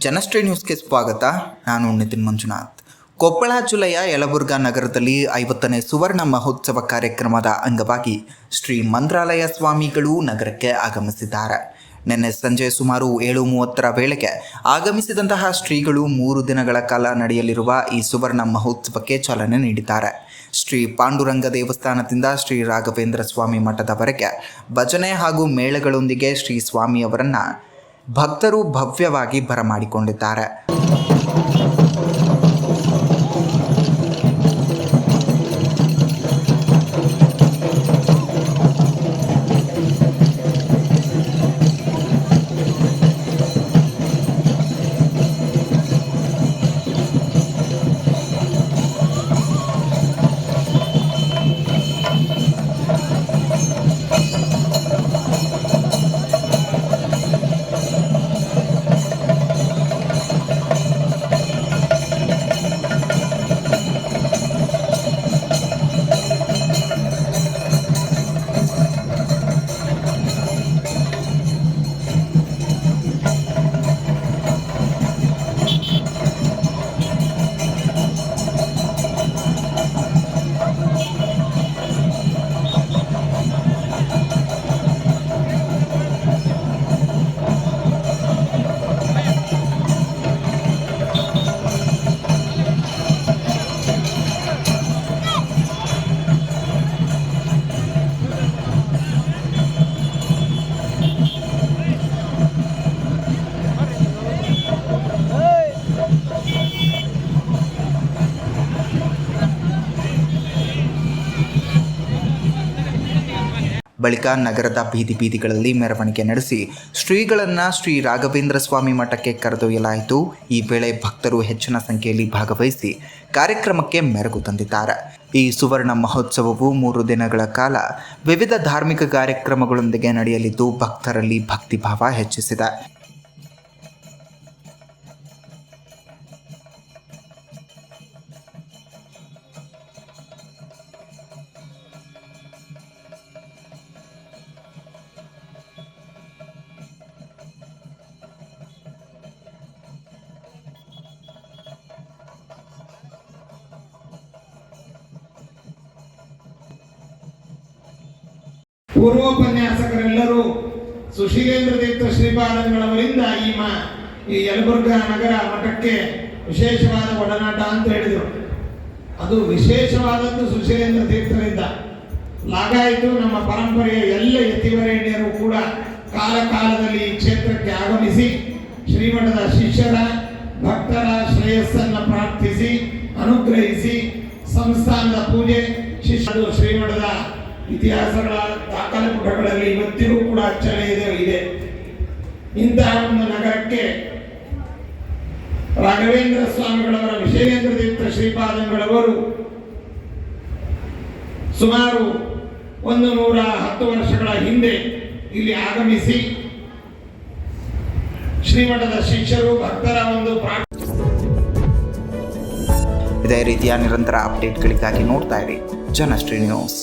ಜನಶ್ರೀ ನ್ಯೂಸ್ಗೆ ಸ್ವಾಗತ. ನಾನು ನಿತಿನ್ ಮಂಜುನಾಥ್. ಕೊಪ್ಪಳ ಜಿಲ್ಲೆಯ ಯಲಬುರ್ಗಾ ನಗರದಲ್ಲಿ 50ನೇ ಸುವರ್ಣ ಮಹೋತ್ಸವ ಕಾರ್ಯಕ್ರಮದ ಅಂಗವಾಗಿ ಶ್ರೀ ಮಂತ್ರಾಲಯ ಸ್ವಾಮಿಗಳು ನಗರಕ್ಕೆ ಆಗಮಿಸಿದ್ದಾರೆ. ನಿನ್ನೆ ಸಂಜೆ ಸುಮಾರು 7:30 ವೇಳೆಗೆ ಆಗಮಿಸಿದಂತಹ ಶ್ರೀಗಳು 3 ದಿನಗಳ ಕಾಲ ನಡೆಯಲಿರುವ ಈ ಸುವರ್ಣ ಮಹೋತ್ಸವಕ್ಕೆ ಚಾಲನೆ ನೀಡಿದ್ದಾರೆ. ಶ್ರೀ ಪಾಂಡುರಂಗ ದೇವಸ್ಥಾನದಿಂದ ಶ್ರೀ ರಾಘವೇಂದ್ರ ಸ್ವಾಮಿ ಮಠದವರೆಗೆ ಭಜನೆ ಹಾಗೂ ಮೇಳಗಳೊಂದಿಗೆ ಶ್ರೀ ಸ್ವಾಮಿಯವರನ್ನು ಭಕ್ತರು ಭವ್ಯವಾಗಿ ಬರಮಾಡಿಕೊಂಡಿದ್ದಾರೆ. ಬಳಿಕ ನಗರದ ಬೀದಿಗಳಲ್ಲಿ ಮೆರವಣಿಗೆ ನಡೆಸಿ ಶ್ರೀಗಳನ್ನು ಶ್ರೀ ರಾಘವೇಂದ್ರ ಸ್ವಾಮಿ ಮಠಕ್ಕೆ ಕರೆದೊಯ್ಯಲಾಯಿತು. ಈ ವೇಳೆ ಭಕ್ತರು ಹೆಚ್ಚಿನ ಸಂಖ್ಯೆಯಲ್ಲಿ ಭಾಗವಹಿಸಿ ಕಾರ್ಯಕ್ರಮಕ್ಕೆ ಮೆರುಗು ತಂದಿದ್ದಾರೆ. ಈ ಸುವರ್ಣ ಮಹೋತ್ಸವವು 3 ದಿನಗಳ ಕಾಲ ವಿವಿಧ ಧಾರ್ಮಿಕ ಕಾರ್ಯಕ್ರಮಗಳೊಂದಿಗೆ ನಡೆಯಲಿದ್ದು ಭಕ್ತರಲ್ಲಿ ಭಕ್ತಿಭಾವ ಹೆಚ್ಚಿಸಿದೆ. ಪೂರ್ವೋಪನ್ಯಾಸಕರೆಲ್ಲರೂ ಸುಶೀಲೇಂದ್ರ ತೀರ್ಥ ಶ್ರೀಪಾದಂಗಳವರಿಂದ ಈ ಯಲಬುರ್ಗಾ ನಗರ ಮಠಕ್ಕೆ ವಿಶೇಷವಾದ ಒಡನಾಟ ಅಂತ ಹೇಳಿದರು. ಅದು ವಿಶೇಷವಾದದ್ದು ಸುಶೀಲೇಂದ್ರ ತೀರ್ಥರಿಂದ. ಲಾಗಾಯಿತು ನಮ್ಮ ಪರಂಪರೆಯ ಎಲ್ಲ ಯತಿವರೇಣ್ಯರು ಕೂಡ ಕಾಲದಲ್ಲಿ ಈ ಕ್ಷೇತ್ರಕ್ಕೆ ಆಗಮಿಸಿ ಶ್ರೀಮಠದ ಶಿಷ್ಯರ ಭಕ್ತರ ಶ್ರೇಯಸ್ಸನ್ನು ಪ್ರಾರ್ಥಿಸಿ ಅನುಗ್ರಹಿಸಿ ಸಂಸ್ಥಾನದ ಪೂಜೆ ಶಿಷ್ಯರು ಶ್ರೀಮಠದ ಇತಿಹಾಸಗಳ ದಾಖಲೆ ಪುಟಗಳಲ್ಲಿ ಇವತ್ತಿಗೂ ಕೂಡ ಅಚ್ಚರಿ ಇದೆ. ಇಂತಹ ಒಂದು ನಗರಕ್ಕೆ ರಾಘವೇಂದ್ರ ಸ್ವಾಮಿಗಳವರ ವಿಶೇಷೇಂದ್ರ ತೀರ್ಥ ಶ್ರೀಪಾದಂಗಳವರು ಸುಮಾರು 110 ವರ್ಷಗಳ ಹಿಂದೆ ಇಲ್ಲಿ ಆಗಮಿಸಿ ಶ್ರೀಮಠದ ಶಿಷ್ಯರು ಭಕ್ತರ ಒಂದು ಇದೇ ರೀತಿಯ ನಿರಂತರ ಅಪ್ಡೇಟ್ಗಳಿಗಾಗಿ ನೋಡ್ತಾ ಇರಿ ಜನಶ್ರೀ ನ್ಯೂಸ್.